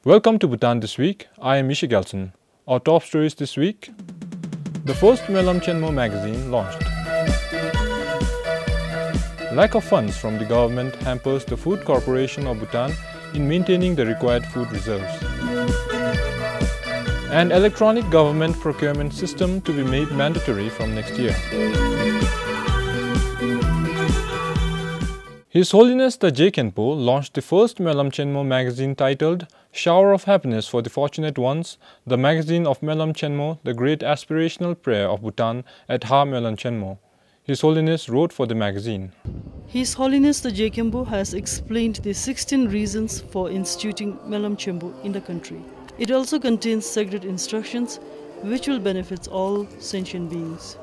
Welcome to Bhutan This Week. I am Gelson. Our top stories this week. The first Melam Chenmo magazine launched. Lack of funds from the government hampers the Food Corporation of Bhutan in maintaining the required food reserves. An electronic government procurement system to be made mandatory from next year. His Holiness the Jigme launched the first Melam Chenmo magazine titled Shower of Happiness for the Fortunate Ones, the magazine of Melam Chenmo, the great aspirational prayer of Bhutan at Ha Melam Chenmo. His Holiness wrote for the magazine. His Holiness the Jigme has explained the 16 reasons for instituting Melam Chenmo in the country. It also contains sacred instructions which will benefit all sentient beings.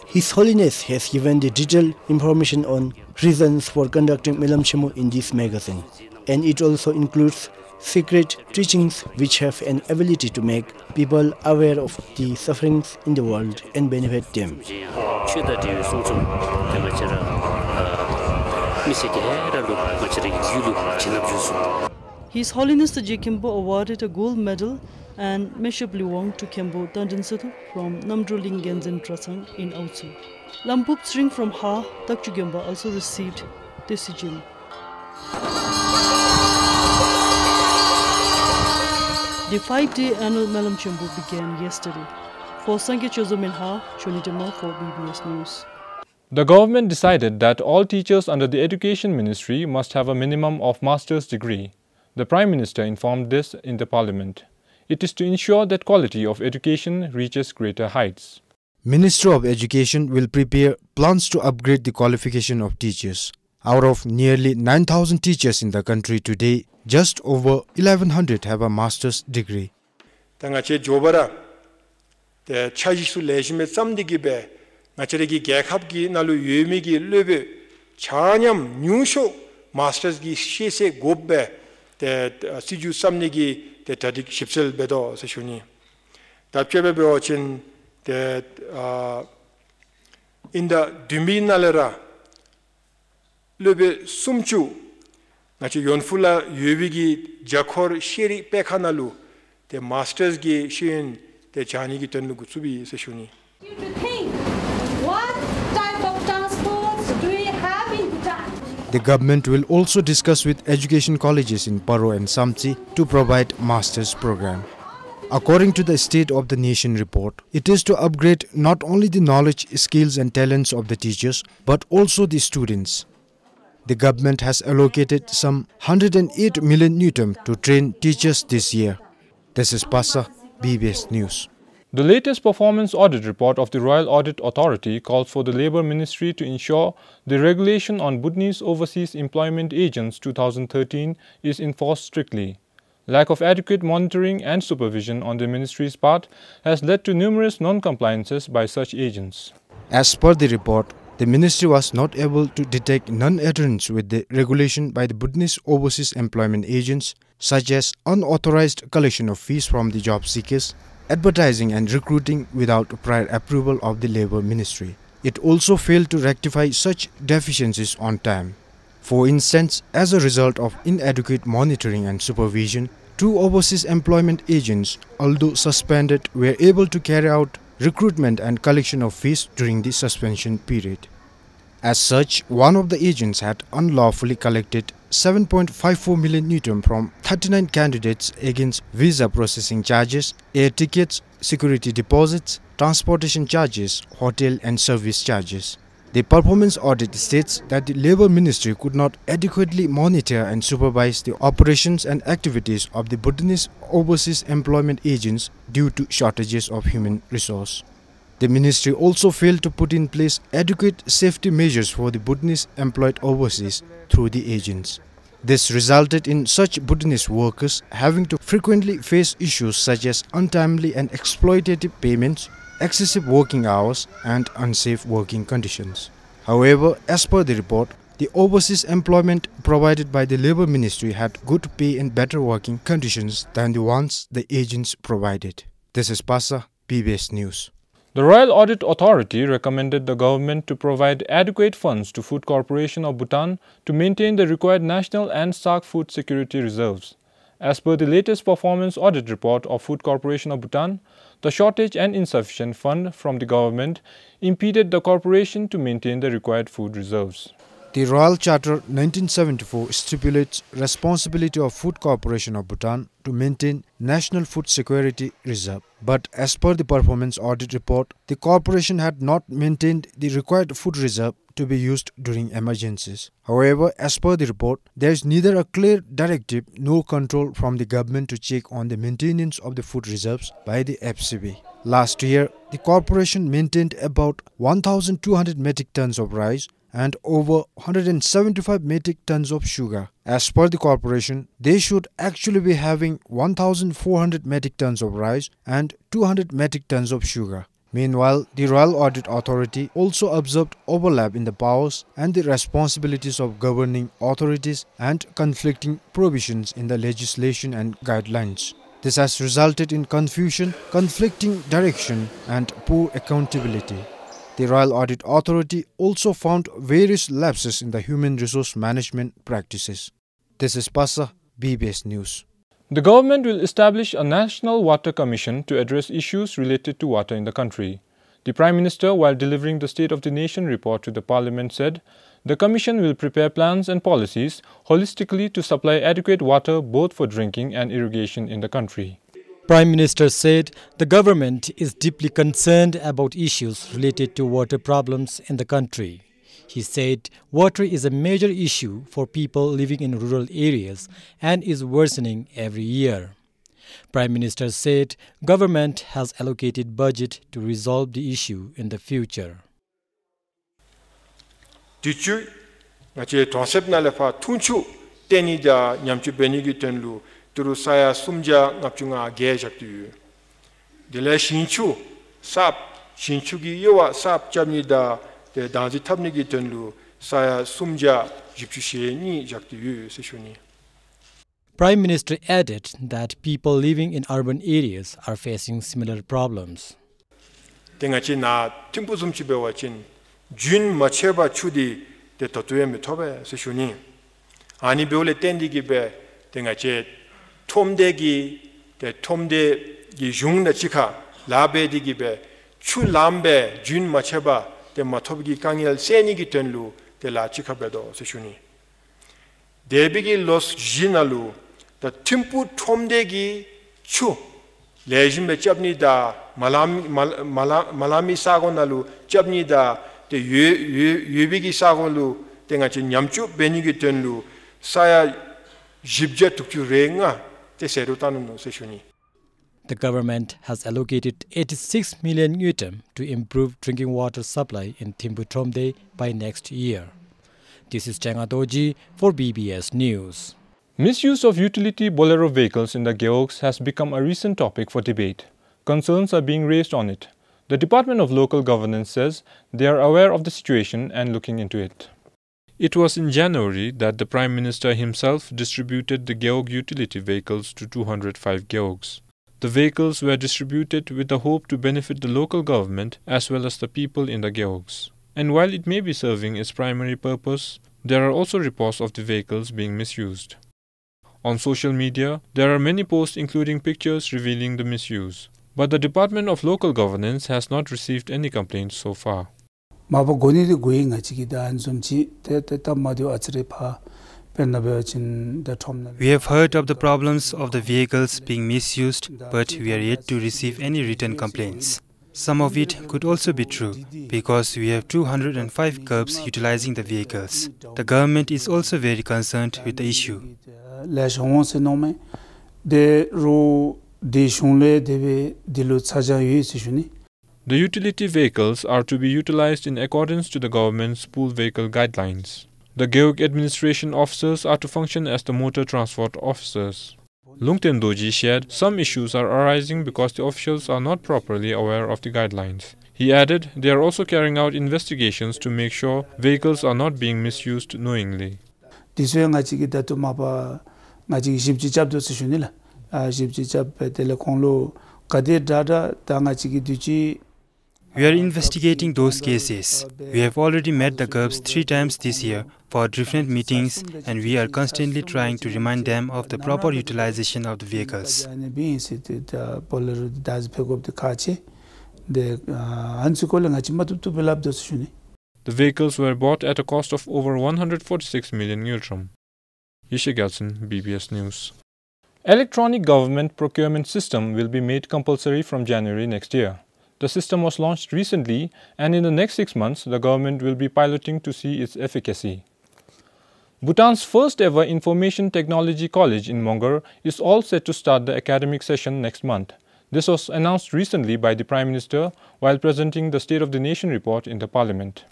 His Holiness has given the detailed information on reasons for conducting Melam Chenmo in this magazine, and it also includes secret teachings which have an ability to make people aware of the sufferings in the world and benefit them. His Holiness the Jigme awarded a gold medal and Bishop Liwang to Kembo Tandinsatu from Namdroling Genzin Trasang in Autsu. Lampup String from Ha Takchugemba also received this Jigme. The 5-day annual Melam Chenmo began yesterday. For Sangye Chozom in Ha, Chonitama for BBS News. The government decided that all teachers under the Education Ministry must have a minimum of master's degree. The Prime Minister informed this in the Parliament. It is to ensure that quality of education reaches greater heights. Ministry of Education will prepare plans to upgrade the qualification of teachers. Out of nearly 9,000 teachers in the country today, just over 1,100 have a master's degree. the tadik shipsel bedo seshuni tapchebe beochin the in the duminalera lebe sumchu nachi yonfula yubigi jakor shiri pekanalu the masters gi shin the jani gi tenu gutsubi seshuni. The government will also discuss with education colleges in Paro and Samtsi to provide master's program. According to the State of the Nation report, it is to upgrade not only the knowledge, skills and talents of the teachers, but also the students. The government has allocated some 108 million Newton to train teachers this year. This is Pasa, BBS News. The latest performance audit report of the Royal Audit Authority calls for the Labour Ministry to ensure the regulation on Bhutanese Overseas Employment Agents 2013 is enforced strictly. Lack of adequate monitoring and supervision on the ministry's part has led to numerous non-compliances by such agents. As per the report, the ministry was not able to detect non-adherence with the regulation by the Bhutanese Overseas Employment Agents, such as unauthorized collection of fees from the job seekers, advertising and recruiting without prior approval of the Labour Ministry. It also failed to rectify such deficiencies on time. For instance, as a result of inadequate monitoring and supervision, 2 overseas employment agents, although suspended, were able to carry out recruitment and collection of fees during the suspension period. As such, one of the agents had unlawfully collected 7.54 million Newton from 39 candidates against visa processing charges, air tickets, security deposits, transportation charges, hotel and service charges. The performance audit states that the Labour Ministry could not adequately monitor and supervise the operations and activities of the Bhutanese overseas employment agents due to shortages of human resource. The ministry also failed to put in place adequate safety measures for the Bhutanese employed overseas through the agents. This resulted in such Bhutanese workers having to frequently face issues such as untimely and exploitative payments, excessive working hours and unsafe working conditions. However, as per the report, the overseas employment provided by the Labour Ministry had good pay and better working conditions than the ones the agents provided. This is Pasa, BBS News. The Royal Audit Authority recommended the government to provide adequate funds to Food Corporation of Bhutan to maintain the required national and SARC food security reserves. As per the latest performance audit report of Food Corporation of Bhutan, the shortage and insufficient fund from the government impeded the corporation to maintain the required food reserves. The Royal Charter 1974 stipulates responsibility of Food Corporation of Bhutan to maintain National Food Security Reserve. But as per the performance audit report, the corporation had not maintained the required food reserve to be used during emergencies. However, as per the report, there is neither a clear directive nor control from the government to check on the maintenance of the food reserves by the FCB. Last year, the corporation maintained about 1,200 metric tons of rice and over 175 metric tons of sugar. As per the corporation, they should actually be having 1,400 metric tons of rice and 200 metric tons of sugar. Meanwhile, the Royal Audit Authority also observed overlap in the powers and the responsibilities of governing authorities and conflicting provisions in the legislation and guidelines. This has resulted in confusion, conflicting direction, and poor accountability. The Royal Audit Authority also found various lapses in the human resource management practices. This is Pasa, BBS News. The government will establish a National Water Commission to address issues related to water in the country. The Prime Minister, while delivering the State of the Nation report to the Parliament, said the Commission will prepare plans and policies holistically to supply adequate water both for drinking and irrigation in the country. Prime Minister said the government is deeply concerned about issues related to water problems in the country. He said water is a major issue for people living in rural areas and is worsening every year. Prime Minister said government has allocated budget to resolve the issue in the future. Dichu ngache concept na lefa tunchu tenija nyamchu benigi tenlu turu saya sumja ngapchunga ge jaktu dele shinchu sap shinchu gi yowa sap chamnida de danzi tabnigi tenlu saya sumja jipchushe ni jaktu seshuni. Prime Minister added that people living in urban areas are facing similar problems. Tengachi na timpu sumchibe wachin jun macheba chudi de totuye mitobe seshuni ani beole tendigi be tengache tomdegi de tomde gi jungna chika labedigi be chu lambe jun macheba de matobgi kangel senigi tenlu de la chika bedo seshuni debigi los jinalu the timpu tomdegi chu lejimbe chapnida malami sagonalu chapnida the yubigi sagolu tengachi nyamchu benigi tenlu saya jibje tukchu renga te serutanu seshuni. The government has allocated 86 million yutam to improve drinking water supply in Thimpu Thomde by next year. This is Changadoji for BBS News. Misuse of utility bolero vehicles in the Geogs has become a recent topic for debate. Concerns are being raised on it. The Department of Local Governance says they are aware of the situation and looking into it. It was in January that the Prime Minister himself distributed the Geog utility vehicles to 205 Geogs. The vehicles were distributed with the hope to benefit the local government as well as the people in the Geogs. And while it may be serving its primary purpose, there are also reports of the vehicles being misused. On social media, there are many posts including pictures revealing the misuse. But the Department of Local Governance has not received any complaints so far. We have heard of the problems of the vehicles being misused, but we are yet to receive any written complaints. Some of it could also be true, because we have 205 curbs utilizing the vehicles. The government is also very concerned with the issue. The utility vehicles are to be utilized in accordance to the government's pool vehicle guidelines. The Geog administration officers are to function as the motor transport officers. Lungten Doji shared some issues are arising because the officials are not properly aware of the guidelines. He added they are also carrying out investigations to make sure vehicles are not being misused knowingly. We are investigating those cases. We have already met the GURBs 3 times this year for different meetings, and we are constantly trying to remind them of the proper utilization of the vehicles. The vehicles were bought at a cost of over 146 million ngultrum. Yishe Gelson, BBS News. Electronic government procurement system will be made compulsory from January next year. The system was launched recently, and in the next 6 months, the government will be piloting to see its efficacy. Bhutan's first ever Information Technology College in Mongar is all set to start the academic session next month. This was announced recently by the Prime Minister while presenting the State of the Nation report in the Parliament.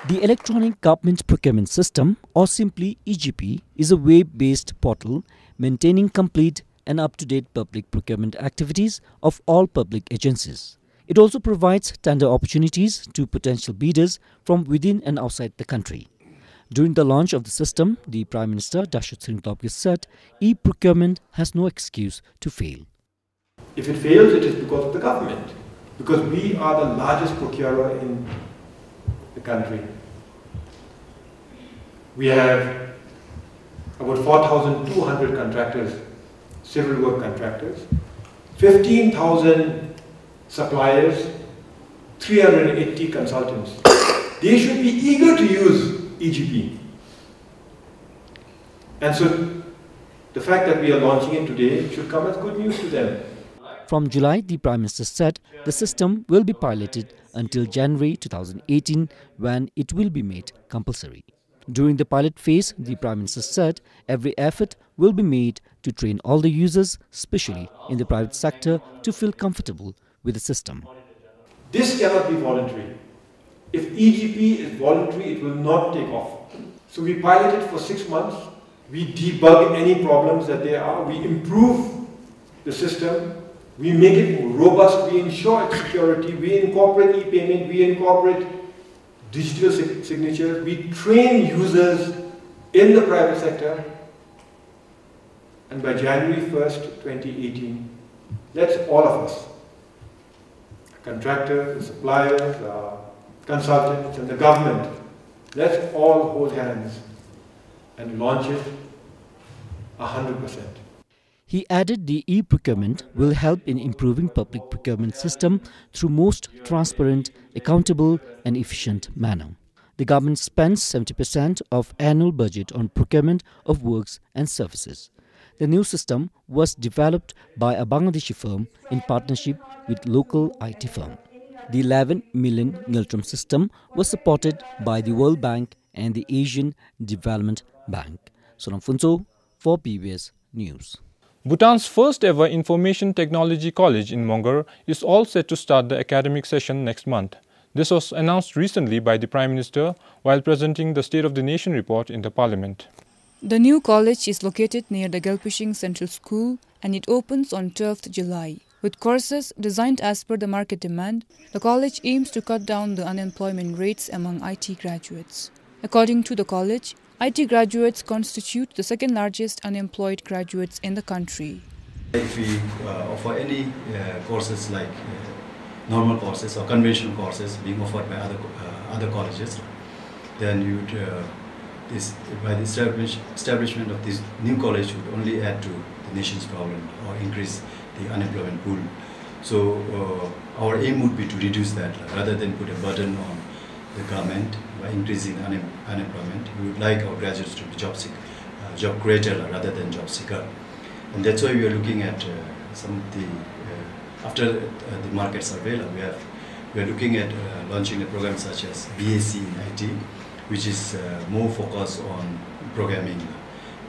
The Electronic Government Procurement System, or simply EGP, is a web-based portal maintaining complete and up-to-date public procurement activities of all public agencies. It also provides tender opportunities to potential bidders from within and outside the country. During the launch of the system, the Prime Minister, Dashut Singh said, e-procurement has no excuse to fail. If it fails, it is because of the government, because we are the largest procurer in the country. We have about 4,200 contractors, civil work contractors, 15,000 suppliers, 380 consultants. They should be eager to use EGP. And so the fact that we are launching it today should come as good news to them. From July, the Prime Minister said the system will be piloted until January 2018, when it will be made compulsory. During the pilot phase, the Prime Minister said every effort will be made to train all the users, especially in the private sector, to feel comfortable with the system. This cannot be voluntary. If EGP is voluntary, it will not take off. So we pilot it for 6 months. We debug any problems that there are. We improve the system. We make it robust. We ensure its security. We incorporate e-payment. We incorporate digital signatures. We train users in the private sector. And by January 1st, 2018, let's all of us, contractors, suppliers, consultants, and the government, let's all hold hands and launch it 100%. He added the e-procurement will help in improving public procurement system through most transparent, accountable and efficient manner. The government spends 70% of annual budget on procurement of works and services. The new system was developed by a Bangladeshi firm in partnership with local IT firm. The 11 million ngultrum system was supported by the World Bank and the Asian Development Bank. Sonam Funso for PBS News. Bhutan's first ever Information Technology College in Mongar is all set to start the academic session next month. This was announced recently by the Prime Minister while presenting the State of the Nation report in the Parliament. The new college is located near the Gelpushing Central School and it opens on 12th July. With courses designed as per the market demand, the college aims to cut down the unemployment rates among IT graduates. According to the college, IT graduates constitute the second largest unemployed graduates in the country. If we offer any courses like normal courses or conventional courses being offered by other colleges, then you would, by the establishment of this new college would only add to the nation's problem or increase the unemployment pool. So our aim would be to reduce that rather than put a burden on the government by increasing unemployment. We would like our graduates to be job creator rather than job seeker. And that's why we are looking at some of the, after the market survey, we are looking at launching a program such as BSc in IT, which is more focused on programming.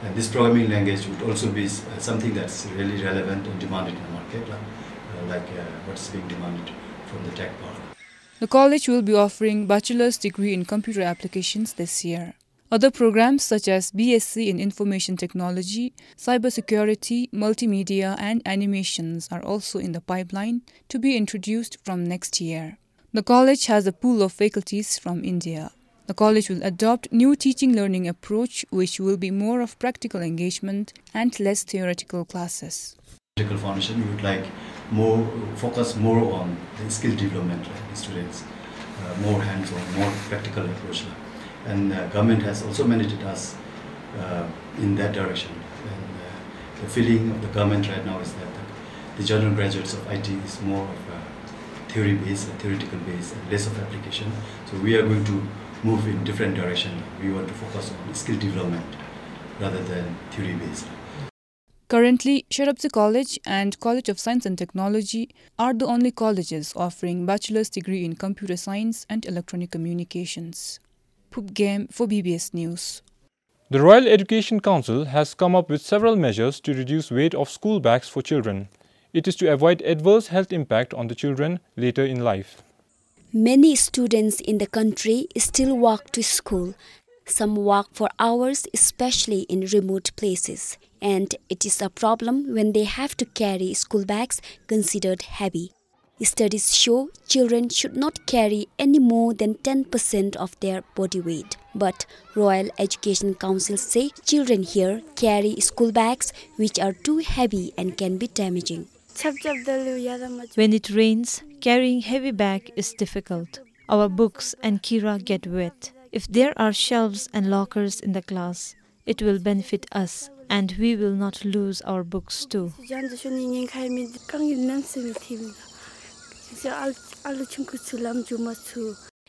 And this programming language would also be something that's really relevant and demanded in the market, like what's being demanded from the tech part. The college will be offering bachelor's degree in computer applications this year. Other programs such as BSc in Information Technology, Cybersecurity, Multimedia and Animations are also in the pipeline to be introduced from next year. The college has a pool of faculties from India. The college will adopt new teaching-learning approach which will be more of practical engagement and less theoretical classes. Technical foundation, we would like focus more on the skill development, right, the students, more hands-on, more practical approach, and government has also mandated us in that direction. And the feeling of the government right now is that the general graduates of IT is more of a theory-based, theoretical base, and less of application. So we are going to move in different direction. We want to focus on skill development rather than theory-based. Currently, Sharabzi College and College of Science and Technology are the only colleges offering bachelor's degree in computer science and electronic communications. Phup Game for BBS News. The Royal Education Council has come up with several measures to reduce weight of school bags for children. It is to avoid adverse health impact on the children later in life. Many students in the country still walk to school. Some walk for hours, especially in remote places. And it is a problem when they have to carry school bags considered heavy. Studies show children should not carry any more than 10% of their body weight. But Royal Education Council say children here carry school bags which are too heavy and can be damaging. When it rains, carrying heavy bag is difficult. Our books and kira get wet. If there are shelves and lockers in the class, it will benefit us and we will not lose our books too.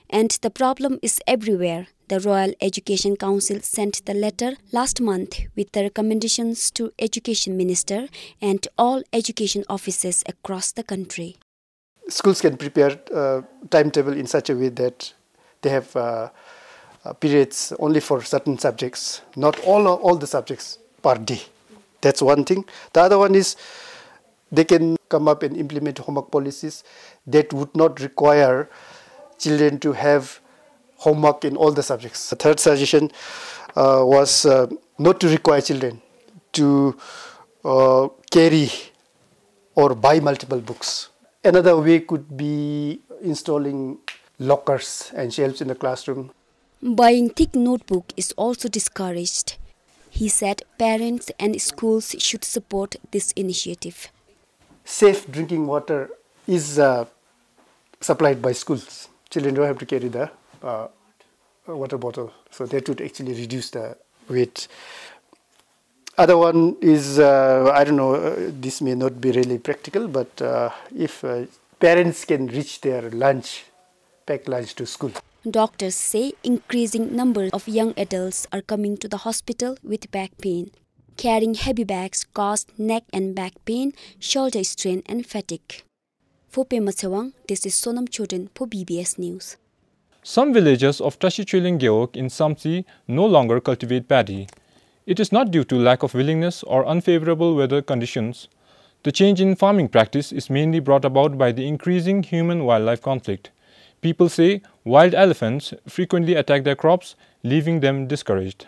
And the problem is everywhere. The Royal Education Council sent the letter last month with the recommendations to Education Minister and all education offices across the country. Schools can prepare a timetable in such a way that they have periods only for certain subjects, not all the subjects per day. That's one thing. The other one is they can come up and implement homework policies that would not require children to have homework in all the subjects. The third suggestion was not to require children to carry or buy multiple books. Another way could be installing lockers and shelves in the classroom. Buying thick notebook is also discouraged. He said parents and schools should support this initiative. Safe drinking water is supplied by schools. Children don't have to carry the water bottle, so that would actually reduce the weight. Other one is, I don't know, this may not be really practical, but if parents can reach their lunch, pack lunch to school. Doctors say increasing numbers of young adults are coming to the hospital with back pain. Carrying heavy bags cause neck and back pain, shoulder strain and fatigue. For Pema Chawang, this is Sonam Choden for BBS News. Some villages of Tashichuling Geok in Samsi no longer cultivate paddy. It is not due to lack of willingness or unfavorable weather conditions. The change in farming practice is mainly brought about by the increasing human-wildlife conflict. People say wild elephants frequently attack their crops, leaving them discouraged.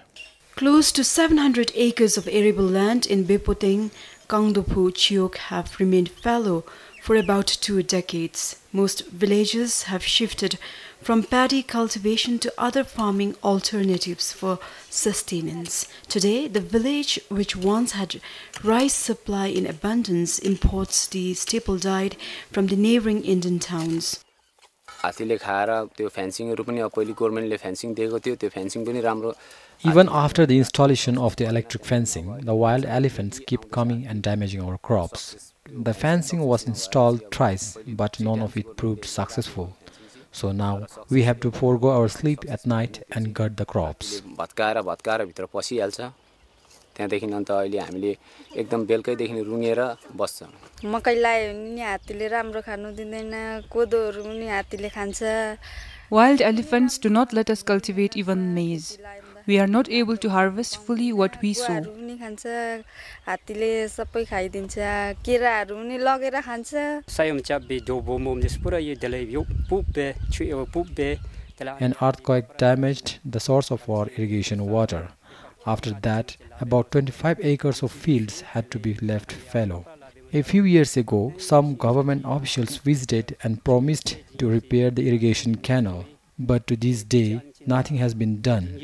Close to 700 acres of arable land in Bepoteng, Kangdopu, Chiok have remained fallow for about 2 decades. Most villages have shifted from paddy cultivation to other farming alternatives for sustenance. Today, the village, which once had rice supply in abundance, imports the staple diet from the neighboring Indian towns. Even after the installation of the electric fencing, the wild elephants keep coming and damaging our crops. The fencing was installed thrice, but none of it proved successful. So now we have to forego our sleep at night and guard the crops. Wild elephants do not let us cultivate even maize. We are not able to harvest fully what we sow. An earthquake damaged the source of our irrigation water. After that, about 25 acres of fields had to be left fallow. A few years ago, some government officials visited and promised to repair the irrigation canal. But to this day, nothing has been done.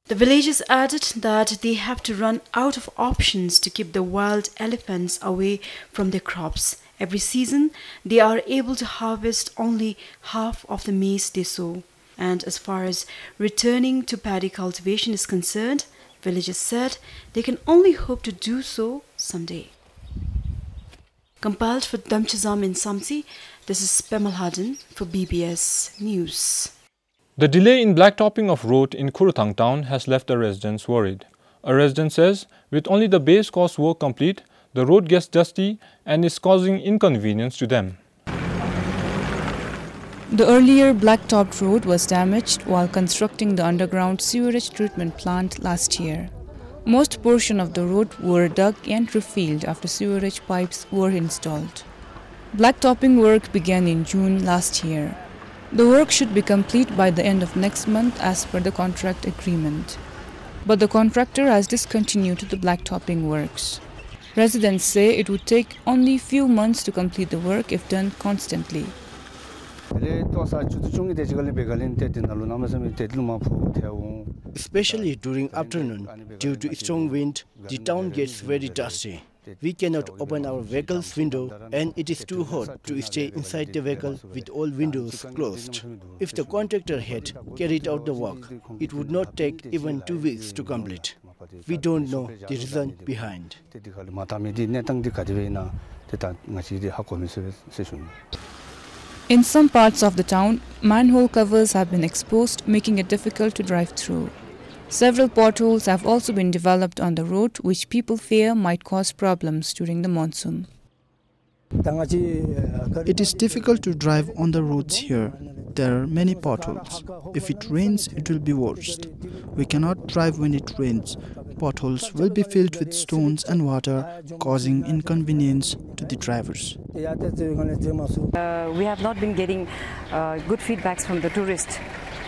The villagers added that they have to run out of options to keep the wild elephants away from their crops. Every season, they are able to harvest only half of the maize they sow. And as far as returning to paddy cultivation is concerned, villagers said they can only hope to do so someday. Compiled for Damchazam in Samsi, this is Pemal Hadan for BBS News. The delay in blacktopping of road in Kurthang town has left the residents worried. A resident says with only the base course work complete, the road gets dusty and is causing inconvenience to them. The earlier blacktopped road was damaged while constructing the underground sewerage treatment plant last year. Most portion of the road were dug and refilled after sewerage pipes were installed. Blacktopping work began in June last year. The work should be complete by the end of next month as per the contract agreement. But the contractor has discontinued the blacktopping works. Residents say it would take only few months to complete the work if done constantly. Especially during afternoon, due to strong wind, the town gets very dusty. We cannot open our vehicle's window and it is too hot to stay inside the vehicle with all windows closed. If the contractor had carried out the work, it would not take even 2 weeks to complete. We don't know the reason behind. In some parts of the town, manhole covers have been exposed, making it difficult to drive through. Several potholes have also been developed on the road, which people fear might cause problems during the monsoon. It is difficult to drive on the roads here. There are many potholes. If it rains, it will be worst. We cannot drive when it rains. Potholes will be filled with stones and water, causing inconvenience to the drivers. We have not been getting good feedbacks from the tourists,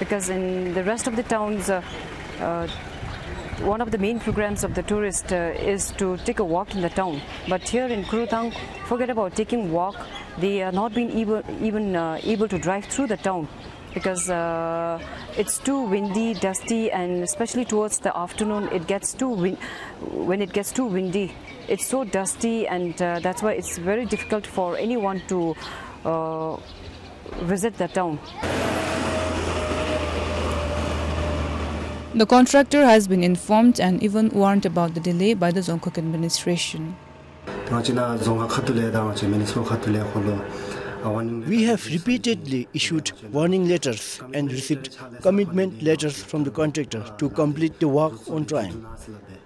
because in the rest of the towns, one of the main programs of the tourist is to take a walk in the town. But here in Kurthang, forget about taking walk. They are not being even able to drive through the town because it's too windy, dusty, and especially towards the afternoon, it gets when it gets too windy. It's so dusty, and that's why it's very difficult for anyone to visit the town. The contractor has been informed and even warned about the delay by the Wangchuck administration. We have repeatedly issued warning letters and received commitment letters from the contractor to complete the work on time.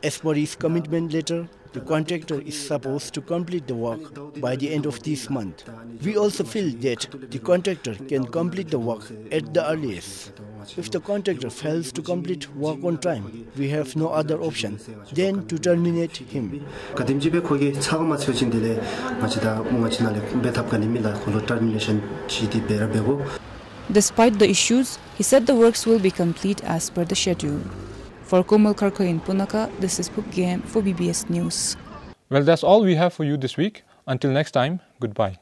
As per his commitment letter, the contractor is supposed to complete the work by the end of this month. We also feel that the contractor can complete the work at the earliest. If the contractor fails to complete work on time, we have no other option than to terminate him. Despite the issues, he said the works will be complete as per the schedule. For Komal Karka in Punaka, this is Pukgam for BBS News. Well, that's all we have for you this week. Until next time, goodbye.